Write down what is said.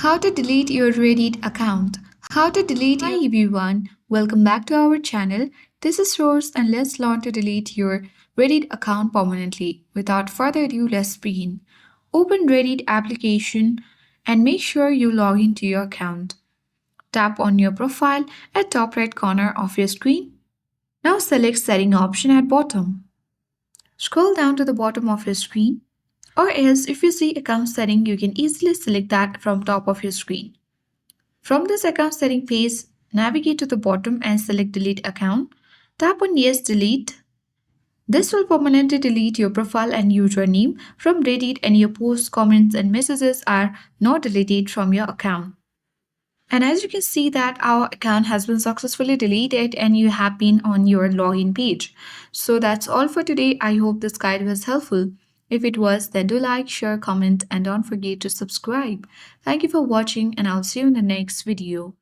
How to delete your Reddit account. How to delete Hi everyone, welcome back to our channel. This is Rose and let's learn to delete your Reddit account permanently. Without further ado, let's begin. Open Reddit application and make sure you log into your account. Tap on your profile at top right corner of your screen. Now select setting option at bottom. Scroll down to the bottom of your screen. Or else if you see account setting, you can easily select that from top of your screen. From this account setting page, navigate to the bottom and select delete account. Tap on yes delete. This will permanently delete your profile and username from Reddit, and your posts, comments and messages are not deleted from your account. And as you can see that our account has been successfully deleted and you have been on your login page. So that's all for today. I hope this guide was helpful. If it was, then do like, share, comment and don't forget to subscribe. Thank you for watching and I'll see you in the next video.